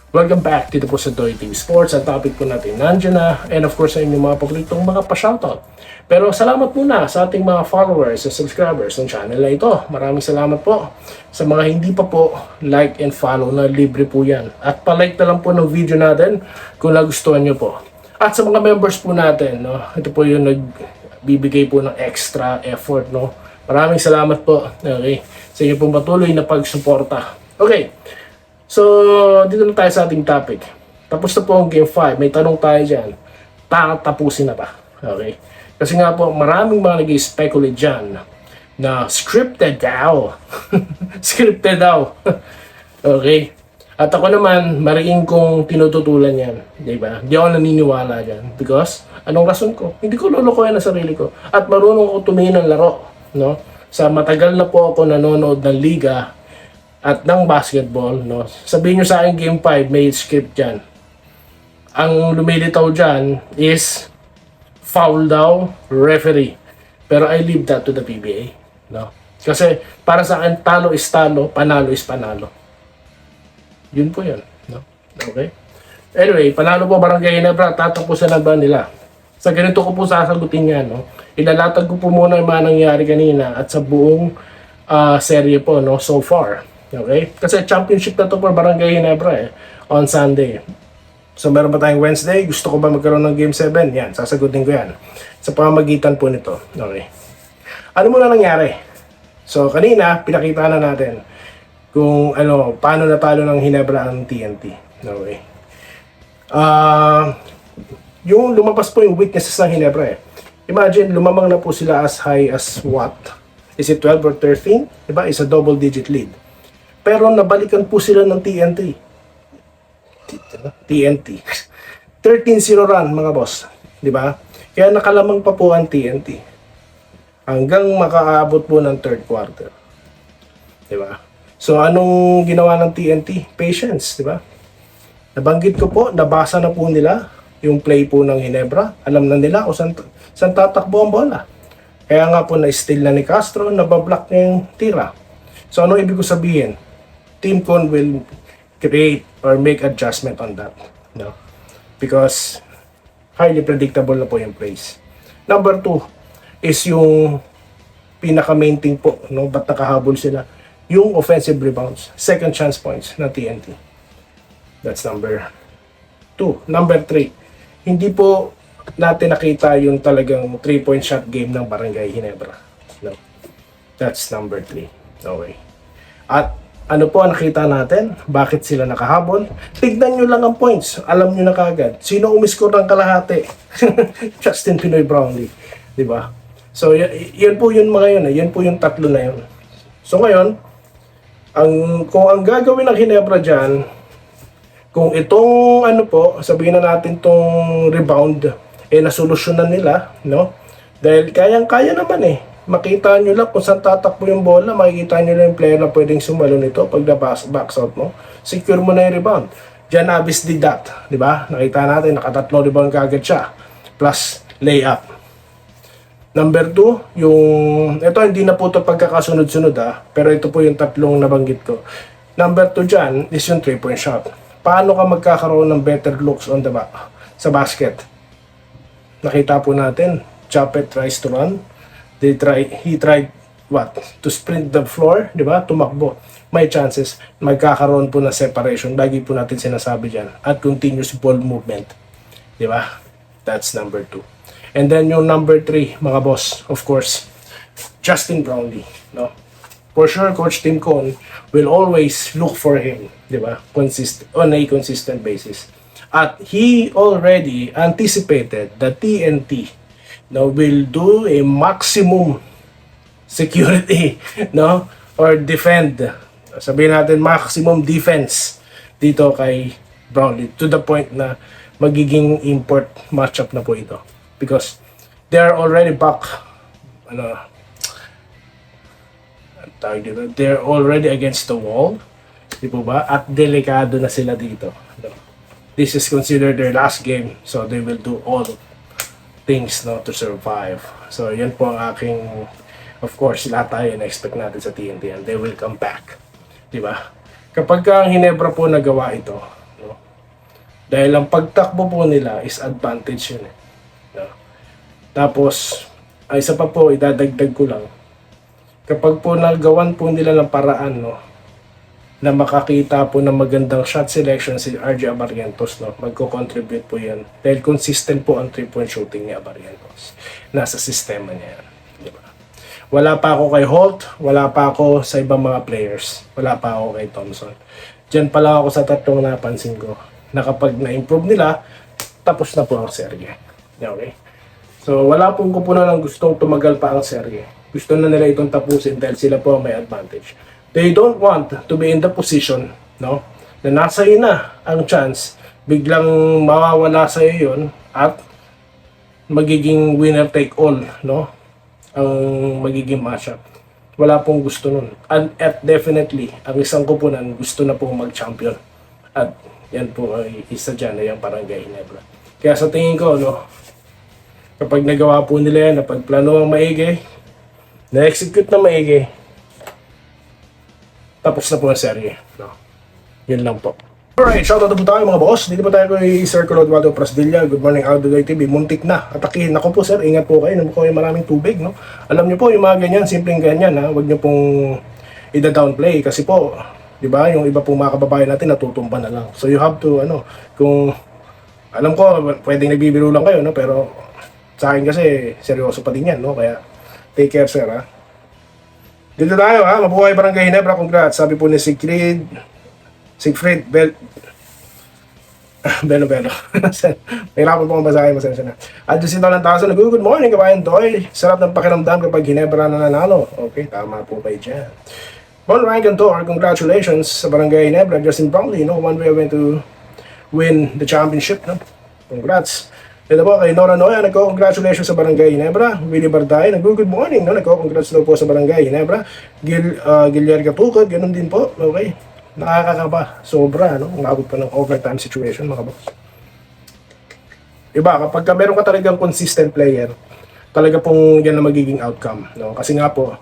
Welcome back dito po sa Toy TV Sports. Ang topic po natin nandiyan na, and of course sa inyong mga paboritong mga pa-shoutout. Pero salamat muna sa ating mga followers and subscribers ng channel na ito. Maraming salamat po. Sa mga hindi pa po, like and follow na libre po yan. At palike na lang po ng video natin kung nagustuhan nyo po. At sa mga members po natin, no, ito po yung nagbibigay po ng extra effort. No? Maraming salamat po, okay, sa inyo pong patuloy na pagsuporta. Okay. So, dito na tayo sa ating topic. Tapos na po ang Game 5. May tanong tayo dyan. Tatapusin na ba? Okay? Kasi nga po, maraming mga nag-speculate dyan na scripted daw. Scripted daw. Okay? At ako naman, mariing kong tinututulan yan. Diba? Di ako naniniwala dyan. Because, anong rason ko? Hindi ko lulukoyan ang sarili ko. At marunong ko tumingin ng laro. No? Sa matagal na po ako nanonood ng liga at ng basketball, no? Sabihin nyo sa akin Game 5, may script dyan. Ang lumilitaw dyan is foul daw, referee. Pero I leave that to the PBA. No? Kasi para sa akin, talo is talo, panalo is panalo. Yun po yun. No? Okay? Anyway, panalo po Barangay Ginebra, tatapusan na ba nila? Sa ganito ko po sasagutin yan. No? Ilalatag ko po muna yung mga nangyari kanina at sa buong serye po, no, so far. Okay? Kasi championship na to for Barangay Ginebra on Sunday. So meron pa tayong Wednesday. Gusto ko ba magkaroon ng Game 7? Yan, sasagutin ko yan. Sa pamamagitan po nito. Okay. Ano muna nangyari? So kanina, pinakita na natin kung paano natalo ng Ginebra ang TNT. Okay. Yung lumabas po yung weaknesses ng Ginebra Imagine, lumamang na po sila as high as what? Is it 12 or 13? Diba? It's a double digit lead. Pero nabalikan po sila ng TNT. TNT. 13-0 run, mga boss. Di ba? Kaya nakalamang pa po ang TNT. Hanggang makaabot po ng third quarter. Di ba? So, anong ginawa ng TNT? Patience, di ba? Nabanggit ko po, nabasa na po nila yung play po ng Ginebra. Alam na nila kung saan tatakbo ang bola. Kaya nga po na-steal na ni Castro, nabablock niya yung tira. So, ano ibig ko sabihin? Team Con will create or make adjustment on that, no? Because highly predictable na po yung plays. Number 2 is yung pinaka-main thing po, no? Ba't nakahabol sila? Yung offensive rebounds, second chance points na TNT. That's number 2. Number 3, hindi po natin nakita yung talagang 3-point shot game ng Barangay Ginebra, no? That's number 3. Okay. At ano po ang nakita natin? Bakit sila nakahabol? Tignan nyo lang ang points. Alam nyo na kagad. Sino umiscore ng kalahati? Justin Pinoy Brownlee. Diba? So, yan po yung mga yun. Yan po yung tatlo na yun. So, ngayon, kung ang gagawin ng Ginebra dyan, kung itong sabihin na natin itong rebound, nasolusyonan nila, no? Dahil kayang-kaya naman makita nyo lang kung saan tatakbo yung bola, makikita nyo lang yung player na pwedeng sumalo nito pag na-box out mo. Secure mo na yung rebound. Jan Avis did that. Diba? Nakita natin, nakatatlong rebound kagad siya. Plus, layup. Number 2, ito hindi na po ito pagkakasunod-sunod pero ito po yung tatlong nabanggit ko. Number 2 dyan is yung 3-point shot. Paano ka magkakaroon ng better looks on the sa basket? Nakita po natin, Chapet tries to run. He tried to sprint the floor, di ba? Tumakbo. May chances, magkakaroon po ng separation. Lagi po natin sinasabi dyan. At continuous ball movement. Di ba? That's number 2. And then yung number 3, mga boss, of course, Justin Brownlee. No? For sure, Coach Tim Con will always look for him, di ba? On a consistent basis. At he already anticipated the TNT will do a maximum security, no? Or defend. Sabihin natin maximum defense dito kay Brownlee to the point na magiging import matchup na po ito. Because they are already back they're already against the wall. Di po ba? At delikado na sila dito. This is considered their last game, so they will do all things to survive. So yan po ang aking, of course, lahat tayo na-expect natin sa TNT and they will come back. Diba? Kapag ang Ginebra po nagawa ito, no, Dahil ang pagtakbo po nila is advantage yun. No? Tapos, ay isa pa po, idadagdag ko lang. Kapag po nagawan po nila ng paraan, no, na makakita po ng magandang shot selection si RJ Abarrientos, no, magko-contribute po yan. Dahil consistent po ang 3-point shooting ni Abarrientos. Nasa sistema niya yan. Diba? Wala pa ako kay Holt, wala pa ako sa ibang mga players, wala pa ako kay Thompson. Diyan pa lang ako sa tatlong napansin ko na kapag na-improve nila, tapos na po ang serye. Okay? So, wala pong kupunan ng gustong tumagal pa ang serye. Gusto na nila itong tapusin dahil sila po ang may advantage. They don't want to be in the position, no, na nasa iyo na ang chance, biglang mawawala sa iyo yun at magiging winner take all, no, ang magiging matchup. Wala pong gusto nun. And at definitely, ang isang kupunan gusto na pong mag-champion. At yan po ay isa dyan na yung Barangay Ginebra. Kaya sa tingin ko, no, kapag nagawa po nila yan, napagplano ang maigi, na-execute na maigi, tapos na po ang serye. No? Yun lang po. Alright, shoutout po tayo mga boss. Dito po tayo kay Sir Claudio Prasdilla. Good morning, Aldoy TV. Muntik na. Atakihin ako po sir. Ingat po kayo. Naman ko yung maraming tubig. No? Alam niyo po, yung mga ganyan, simpleng ganyan. Ha? Huwag niyo pong ida-downplay. Kasi po, di ba, yung iba pong mga kababayan natin natutumba na lang. So you have to, kung, alam ko, pwedeng nagbibiro lang kayo, no? Pero sa akin kasi, seryoso pa din yan. No? Kaya, take care sir. Ha? Dito tayo ha, mabuhay Barangay Ginebra, congrats. Sabi po ni Siegfried Beno. Nahirapan po akong basahin, masensya na. At Jacinto ng Taso, good morning kabayan Toy. Sarap ng pakiramdam kapag Ginebra na nanalo. Okay, tama po kayo dyan. Bon Ryan Cantor, congratulations sa Barangay Ginebra. Justin Brownlee, no? One way went to win the championship. No? Congrats. Dito po kay Nora Noya, nagko-congratulations sa Barangay Ginebra. Willie Barday, good morning, no? Nagko-congrats po sa Barangay Ginebra. Giliar Gatukod, ganun din po. Okay. Nakakakaba. Sobra, no? Umabot pa ng overtime situation, mga boss. Iba, kapag meron ka talagang consistent player, talaga pong yan na magiging outcome, no? Kasi nga po,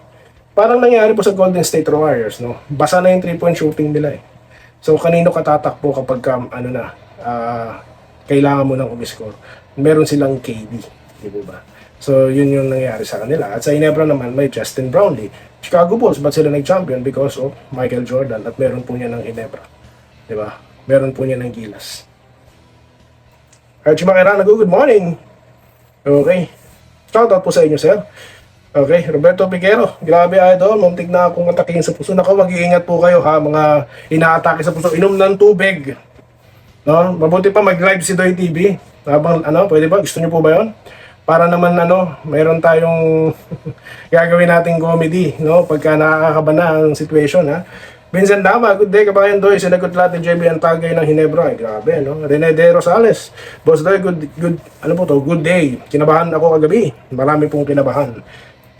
parang nangyari po sa Golden State Warriors, no? Basa na yung 3-point shooting nila eh. So, kanino ka tatakbo kapag kailangan mo nang umiscore? Meron silang KD, di ba? So, yun yung nangyari sa kanila. At sa Ginebra naman, may Justin Brownlee. Chicago Bulls, ba't sila nag-champion? Because of Michael Jordan. At meron po niya ng Ginebra. Di ba? Meron po niya ng Gilas. Archie Macarana, good morning. Okay. Shoutout po sa inyo, sir. Okay. Roberto Piquero, grabe idol. Muntik na akong atakihin sa puso. Naku, mag-iingat po kayo ha. Mga inaatake sa puso. Inom ng tubig. No? Mabuti pa mag-live si Doy TV. Habang, pwede ba? Gusto niyo po ba yun? Para naman mayroon tayong gagawin nating comedy, no? Pagka nakakaba na ang situation, ha. Vincent Dama, good day kabayan Doy. Sinagot lahat ni JB ang tagay ng Ginebra. Ay, grabe, no? Rene De Rosales, Boss Doy, good day. Kinabahan ako kagabi. Marami pong kinabahan.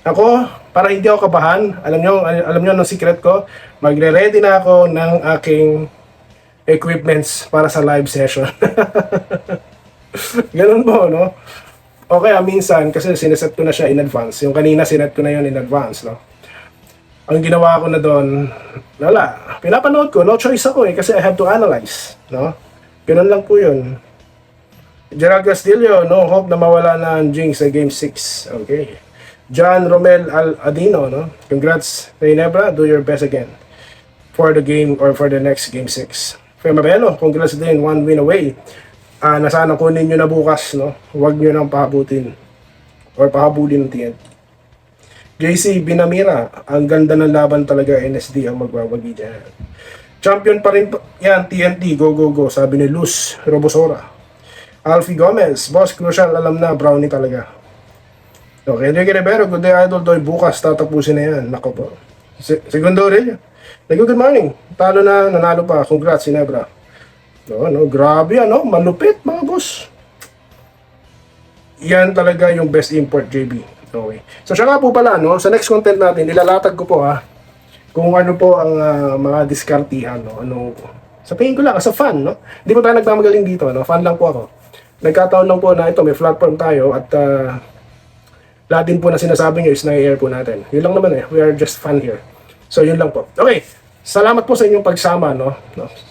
Ako, para hindi ako kabahan, alam nyo ang secret ko, magre-ready na ako ng aking equipments para sa live session. Ganun po, no? Okay, minsan, kasi sineset ko na siya in advance. Yung kanina, sinet ko na yun in advance, no? Ang ginawa ko na doon, pinapanood ko, no choice ako kasi I have to analyze, no? Ganun lang po yun. Gerald Castillo, no hope na mawala na ang Jinx sa Game 6. Okay. John Romel Adino, no? Congrats, Ginebra, do your best again for the game or for the next Game 6. Fema Beno, congrats din, 1 win away. Nasaan kunin nyo na bukas, no? Huwag nyo nang pahabutin or pahabulin ng TNT. JC Binamira, ang ganda ng laban talaga, NSD ang magbabagi dyan. Champion pa rin yan, TNT, go go go, sabi ni Luz Robosora. Alfie Gomez, boss, crucial, alam na, brownie talaga. Okay, Enrique Rivero, good day idol, Doy, bukas tatapusin na yan. Nako po. Segundo rin. Good morning, talo na, nanalo pa, congrats, Ginebra. No, grabe malupit mga boss. Yan talaga yung best import JB. Okay. So siya nga po pala, no, sa next content natin, ilalatag ko po kung ano po ang mga diskartihan, no, sa tingin ko lang, as a fan, no, hindi po tayo nagmamagaling dito, no, fan lang po ako. Nagkataon lang po na ito, may platform tayo at lahat din po na sinasabi nyo is na-air po natin. Yun lang naman we are just fan here. So yun lang po. Okay. Salamat po sa inyong pagsama, no?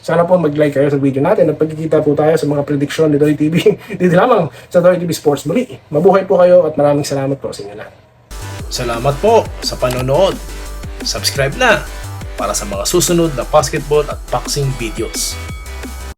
Sana po mag-like kayo sa video natin at pagkikita po tayo sa mga prediksyon ni Doy TV dito lamang sa Doy TV Sports muli. Mabuhay po kayo at maraming salamat po sa inyo lahat. Salamat po sa panonood. Subscribe na para sa mga susunod na basketball at boxing videos.